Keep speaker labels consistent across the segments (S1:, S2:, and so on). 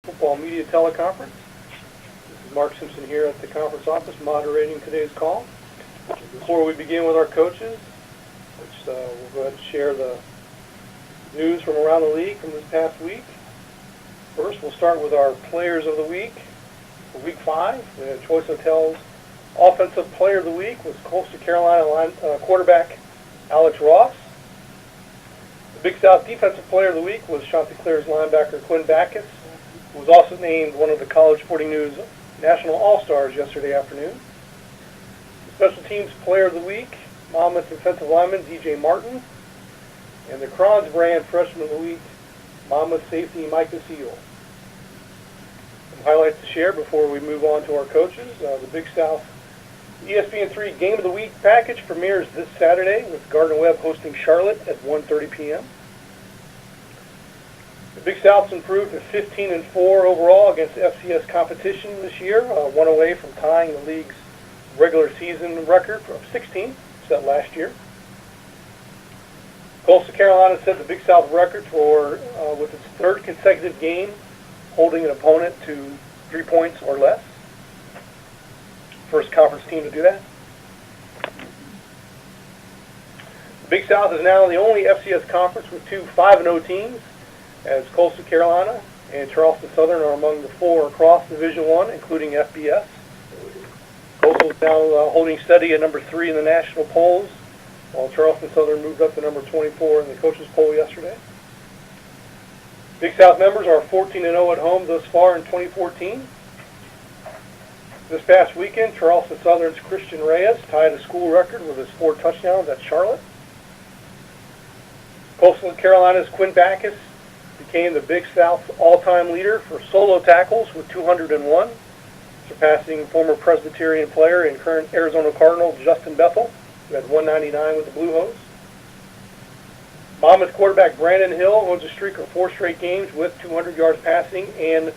S1: Football Media Teleconference. This is Mark Simpson here at the conference office moderating today's call. Before we begin with our coaches, we'll go ahead and share the news from around the league from this past week. First, we'll start with our players of the week. For Week 5, the Choice Hotels Offensive Player of the Week was Coastal Carolina quarterback Alex Ross. The Big South Defensive Player of the Week was Chanticleer's linebacker Quinn Backus, who was also named one of the College Sporting News National All-Stars yesterday afternoon. The Special Teams Player of the Week, Monmouth defensive lineman DJ Martin, and the Crons brand Freshman of the Week, Monmouth safety Micah Seal. Some highlights to share before we move on to our coaches. The Big South ESPN3 Game of the Week package premieres this Saturday with Gardner-Webb hosting Charlotte at 1:30 p.m. The Big South's improved to 15-4 overall against FCS competition this year, one away from tying the league's regular season record of 16 set last year. Coastal Carolina set the Big South record for with its third consecutive game holding an opponent to 3 points or less. First conference team to do that. The Big South is now the only FCS conference with two 5-0 teams, as Coastal Carolina and Charleston Southern are among the 4 across Division I, including FBS. Coastal is now holding steady at number 3 in the national polls, while Charleston Southern moved up to number 24 in the coaches poll yesterday. Big South members are 14-0 at home thus far in 2014. This past weekend, Charleston Southern's Christian Reyes tied a school record with his 4 touchdowns at Charlotte. Coastal Carolina's Quinn Backus became the Big South all-time leader for solo tackles with 201, surpassing former Presbyterian player and current Arizona Cardinal Justin Bethel, who had 199 with the Blue Hose. Monmouth quarterback Brandon Hill owns a streak of 4 straight games with 200 yards passing and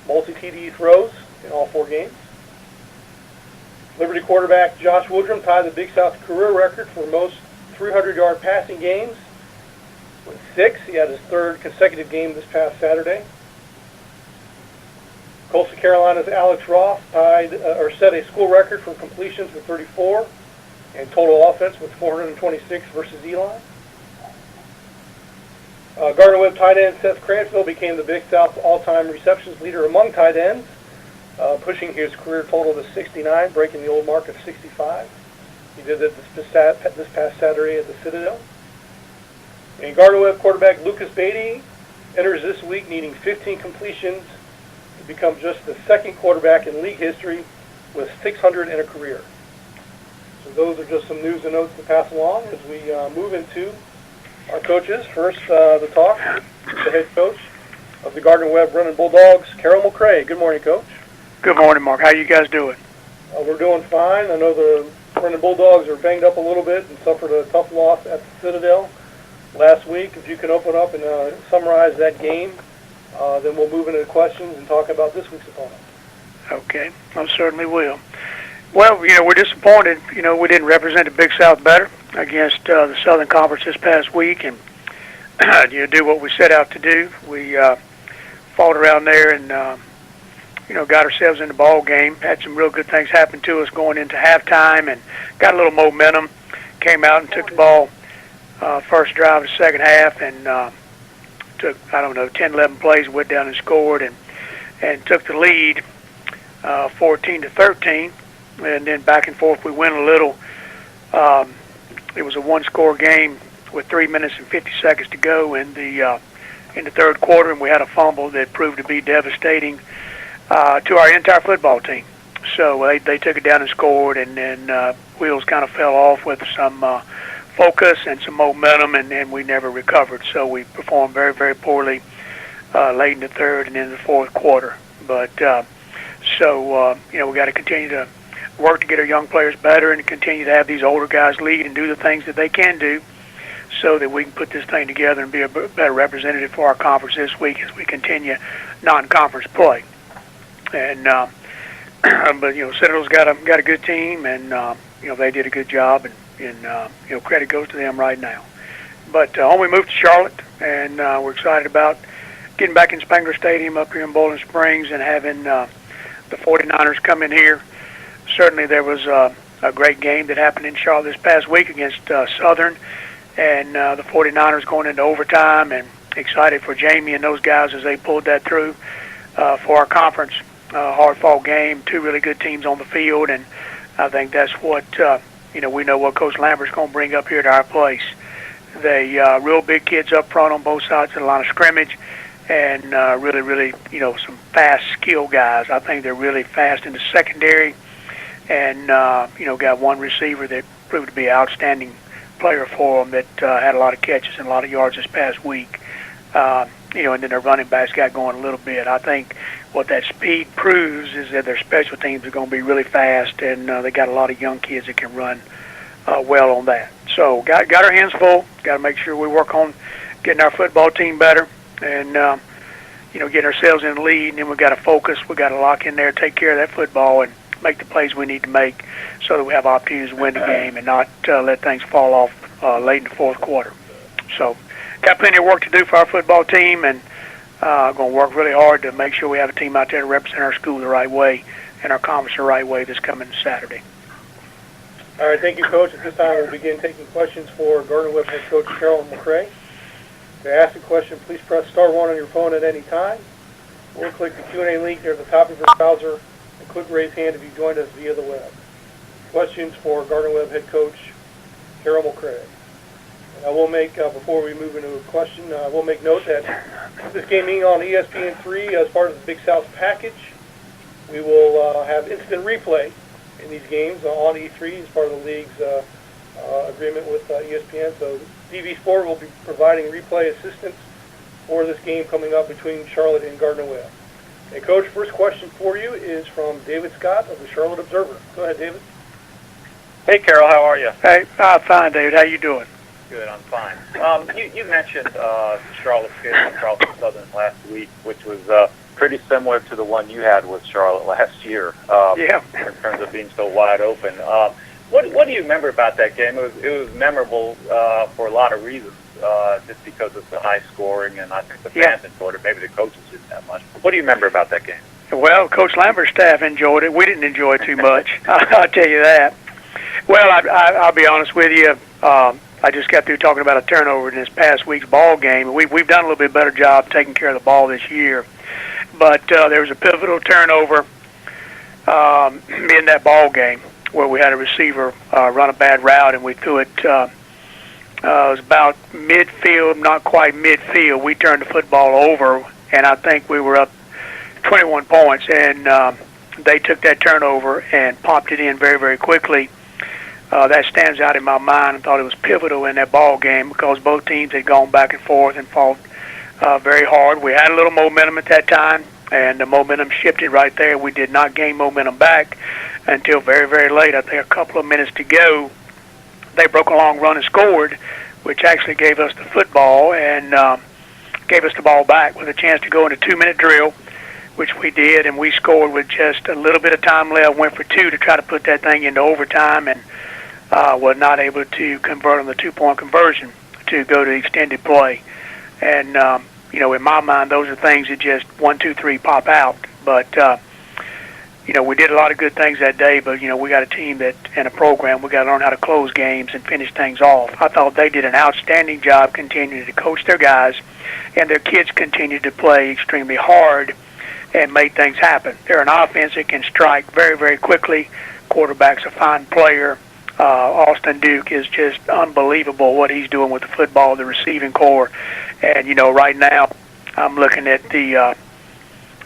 S1: multi-TD throws in all 4 games. Liberty quarterback Josh Woodrum tied the Big South career record for most 300-yard passing games with 6. He had his 3rd consecutive game this past Saturday. Coastal Carolina's Alex Ross set a school record for completions with 34 and total offense with 426 versus Eli. Gardner-Webb tight end Seth Cransville became the Big South all-time receptions leader among tight ends, pushing his career total to 69, breaking the old mark of 65. He did that this past Saturday at the Citadel. And Gardner-Webb quarterback Lucas Beatty enters this week needing 15 completions to become just the 2nd quarterback in league history with 600 in a career. So those are just some news and notes to pass along as we move into our coaches. First, the talk, the head coach of the Gardner-Webb Running Bulldogs, Carroll McCray. Good morning, Coach.
S2: Good morning, Mark. How you guys doing?
S1: We're doing fine. I know the Running Bulldogs are banged up a little bit and suffered a tough loss at the Citadel last week. If you can open up and summarize that game, then we'll move into the questions and talk about this week's opponent.
S2: Okay, I certainly will. Well, we're disappointed. We didn't represent the Big South better against the Southern Conference this past week, and do what we set out to do. We fought around there and got ourselves in the ball game. Had some real good things happen to us going into halftime, and got a little momentum. Came out and took the ball first drive of the second half, and took 10, 11 plays, went down and scored, and took the lead 14-13. And then back and forth we went a little. It was a 1-score game with 3 minutes and 50 seconds to go in the 3rd quarter, and we had a fumble that proved to be devastating to our entire football team. So they took it down and scored, and then wheels kind of fell off with some focus and some momentum, and we never recovered. So we performed very, very poorly late in the 3rd and in the 4th quarter. But we got to continue to work to get our young players better and continue to have these older guys lead and do the things that they can do so that we can put this thing together and be a better representative for our conference this week as we continue non-conference play. And but Citadel's got a good team, and they did a good job, and credit goes to them right now. But we moved to Charlotte, and we're excited about getting back in Spangler Stadium up here in Bowling Springs and having the 49ers come in here. Certainly there was a great game that happened in Charlotte this past week against Southern, and the 49ers going into overtime, and excited for Jamie and those guys as they pulled that through for our conference. Hard-fought game, two really good teams on the field, and I think that's what, we know what Coach Lambert's going to bring up here to our place. They real big kids up front on both sides of the line of scrimmage, and really, some fast, skilled guys. I think they're really fast in the secondary, and, got one receiver that proved to be an outstanding player for them that had a lot of catches and a lot of yards this past week. And then their running backs got going a little bit. I think what that speed proves is that their special teams are going to be really fast, and they got a lot of young kids that can run well on that. So got our hands full. Got to make sure we work on getting our football team better and, getting ourselves in the lead. And then we got to focus. We got to lock in there, take care of that football, and make the plays we need to make so that we have opportunities to win the game and not let things fall off late in the fourth quarter. So got plenty of work to do for our football team, and going to work really hard to make sure we have a team out there to represent our school the right way and our conference the right way this coming Saturday.
S1: All right, thank you, Coach. At this time, we'll begin taking questions for Gardner-Webb head coach Carroll McCray. To ask a question, please press *1 on your phone at any time, or click the Q&A link near the top of your browser, and click raise hand if you joined us via the web. Questions for Gardner-Webb head coach Carroll McCray. And I will make, before we move into a question, I will make note that this game being on ESPN3 as part of the Big South package, we will have instant replay in these games on E3 as part of the league's agreement with ESPN. So DV Sport will be providing replay assistance for this game coming up between Charlotte and Gardner-Webb. Hey, Coach, first question for you is from David Scott of the Charlotte Observer. Go ahead, David.
S3: Hey, Carroll, how are you?
S2: Hey, fine, David. How you doing?
S3: Good, I'm fine. You mentioned Charlotte's game with Charlotte Southern last week, which was pretty similar to the one you had with Charlotte last year.
S2: Yeah.
S3: In terms of being so wide open. What do you remember about that game? It was memorable for a lot of reasons, just because of the high scoring, and I think the fans enjoyed it. Maybe the coaches didn't that much. What do you remember about that game?
S2: Well, Coach Lambert's staff enjoyed it. We didn't enjoy it too much. I'll tell you that. Well, I'll be honest with you. I just got through talking about a turnover in this past week's ball game. We've done a little bit better job taking care of the ball this year. But there was a pivotal turnover in that ball game where we had a receiver run a bad route, and we threw it. It was about midfield, not quite midfield. We turned the football over, and I think we were up 21 points. And they took that turnover and popped it in very, very quickly. That stands out in my mind. I thought it was pivotal in that ball game because both teams had gone back and forth and fought very hard. We had a little momentum at that time, and the momentum shifted right there. We did not gain momentum back until very, very late. I think a couple of minutes to go, they broke a long run and scored, which actually gave us the football and gave us the ball back with a chance to go in a 2-minute drill, which we did, and we scored with just a little bit of time left, went for 2 to try to put that thing into overtime, and was not able to convert on the 2-point conversion to go to extended play. And, in my mind, those are things that just 1, 2, 3 pop out. But, we did a lot of good things that day, but, we got a team that and a program, we got to learn how to close games and finish things off. I thought they did an outstanding job continuing to coach their guys, and their kids continued to play extremely hard and make things happen. They're an offense that can strike very, very quickly. Quarterback's a fine player. Austin Duke is just unbelievable what he's doing with the football, the receiving core. And, right now I'm looking at the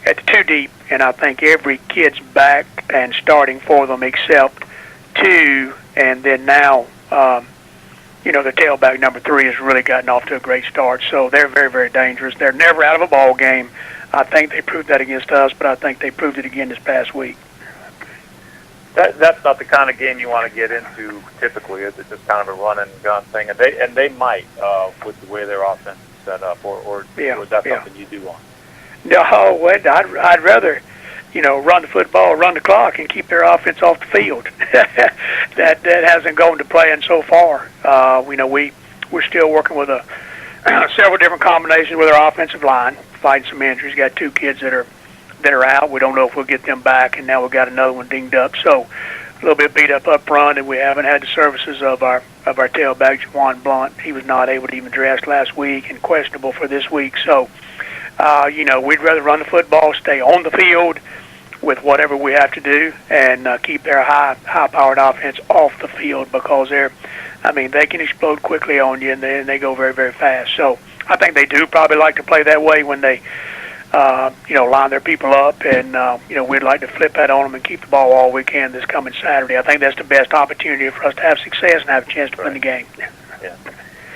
S2: 2 deep, and I think every kid's back and starting for them except 2. And then now, the tailback number 3 has really gotten off to a great start. So they're very, very dangerous. They're never out of a ball game. I think they proved that against us, but I think they proved it again this past week.
S3: That's not the kind of game you want to get into typically. It's just kind of a run and gun thing, and they might with the way their offense is set up, or is that something you do want?
S2: No, I'd rather, run the football, run the clock, and keep their offense off the field. that hasn't gone to plan so far. We're still working with several different combinations with our offensive line. fighting some injuries. Got 2 kids that are out. We don't know if we'll get them back, and now we've got another one dinged up. So a little bit beat up front, and we haven't had the services of our tailback, Juwan Blunt. He was not able to even dress last week and questionable for this week. So, we'd rather run the football, stay on the field with whatever we have to do, and keep their high-powered offense off the field, because they can explode quickly on you, and they go very, very fast. So I think they do probably like to play that way when they line their people up, and we'd like to flip that on them and keep the ball all we can this coming Saturday. I think that's the best opportunity for us to have success and have a chance to win the game.
S3: Yeah.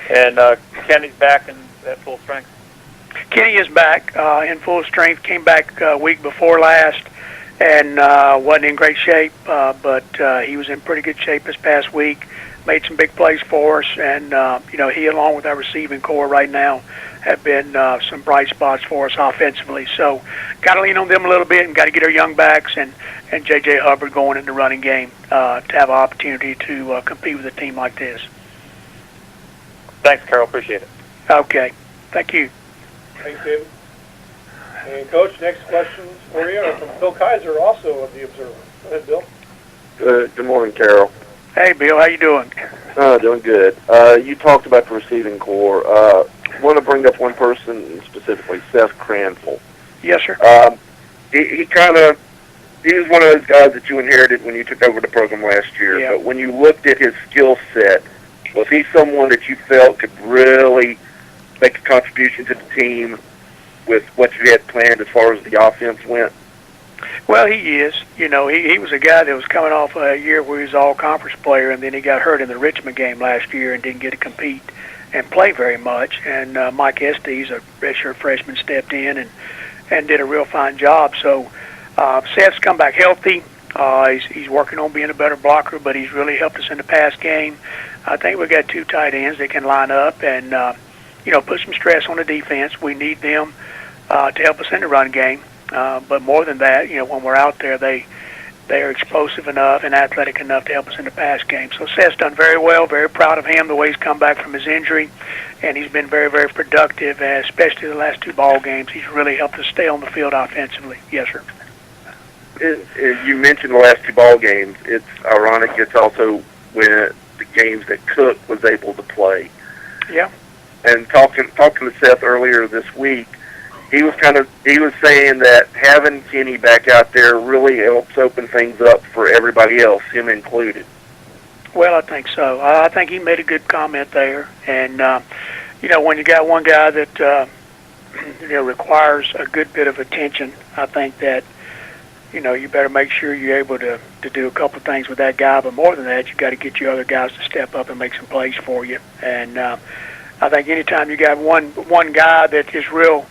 S3: And Kenny's back at full strength?
S2: Kenny is back in full strength. Came back week before last, and wasn't in great shape, but he was in pretty good shape this past week. Made some big plays for us, and he, along with our receiving core right now, have been some bright spots for us offensively. So got to lean on them a little bit, and got to get our young backs and J.J. Hubbard going in the running game to have an opportunity to compete with a team like this.
S3: Thanks, Carroll. Appreciate it.
S2: Okay. Thank you.
S1: Thanks, David. And, Coach, next questions for you are from Bill Kaiser, also of the Observer. Go ahead, Bill.
S4: Good morning, Carroll.
S2: Hey, Bill. How you doing?
S4: Doing good. You talked about the receiving core. Want to bring up one person specifically, Seth Cranful.
S2: Yes, sir.
S4: He was one of those guys that you inherited when you took over the program last year.
S2: Yeah.
S4: But when you looked at his skill set, was he someone that you felt could really make a contribution to the team with what you had planned as far as the offense went?
S2: Well, he is. He was a guy that was coming off a year where he was an all-conference player, and then he got hurt in the Richmond game last year and didn't get to compete and play very much. And Mike Estes, a redshirt freshman, stepped in and did a real fine job. So Seth's come back healthy. He's working on being a better blocker, but he's really helped us in the pass game. I think we've got 2 tight ends that can line up and, put some stress on the defense. We need them to help us in the run game. But more than that, when we're out there, they are explosive enough and athletic enough to help us in the pass game. So Seth's done very well, very proud of him, the way he's come back from his injury, and he's been very, very productive, especially the last 2 ball games. He's really helped us stay on the field offensively. Yes, sir.
S4: You mentioned the last 2 ball games. It's ironic. It's also when the games that Cook was able to play.
S2: Yeah.
S4: And talking to Seth earlier this week, he was saying that having Kenny back out there really helps open things up for everybody else, him included.
S2: Well, I think so. I think he made a good comment there. And, when you got one guy that, requires a good bit of attention, I think that, you better make sure you're able to do a couple of things with that guy. But more than that, you got to get your other guys to step up and make some plays for you. And I think anytime you got one guy that is real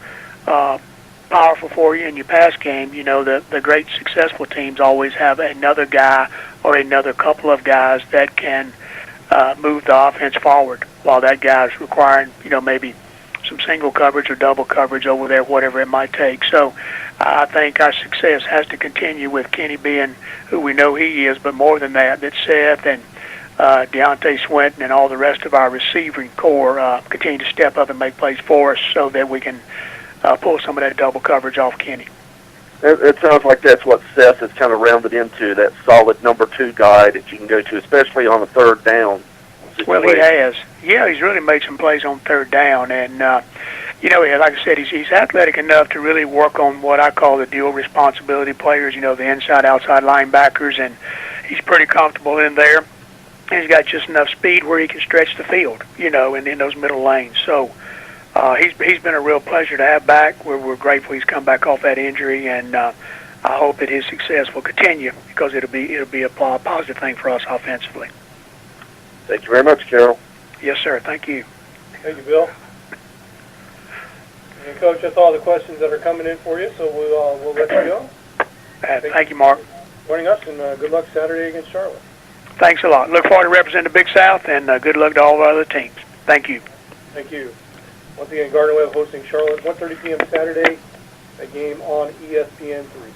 S2: powerful for you in your pass game, the great successful teams always have another guy or another couple of guys that can move the offense forward while that guy is requiring, maybe some single coverage or double coverage over there, whatever it might take. So I think our success has to continue with Kenny being who we know he is, but more than that Seth and Deontay Swinton and all the rest of our receiving core continue to step up and make plays for us so that we can pull some of that double coverage off Kenny.
S4: It sounds like that's what Seth has kind of rounded into, that solid number 2 guy that you can go to, especially on a 3rd down situation.
S2: Well, he has. Yeah, he's really made some plays on 3rd down. And, like I said, he's athletic enough to really work on what I call the dual responsibility players, the inside-outside linebackers, and he's pretty comfortable in there. And he's got just enough speed where he can stretch the field, in those middle lanes. So he's been a real pleasure to have back. We're grateful he's come back off that injury, and I hope that his success will continue because it'll be a positive thing for us offensively.
S4: Thank you very much, Carroll.
S2: Yes, sir. Thank you.
S1: Thank you, Bill. And, Coach, that's all the questions that are coming in for you, so we'll let you go.
S2: Thank you, Mark.
S1: Joining us, and good luck Saturday against Charlotte.
S2: Thanks a lot. Look forward to representing the Big South, and good luck to all of our other teams. Thank you.
S1: Thank you. Once again, Gardner-Webb hosting Charlotte, 1:30 p.m. Saturday, a game on ESPN3.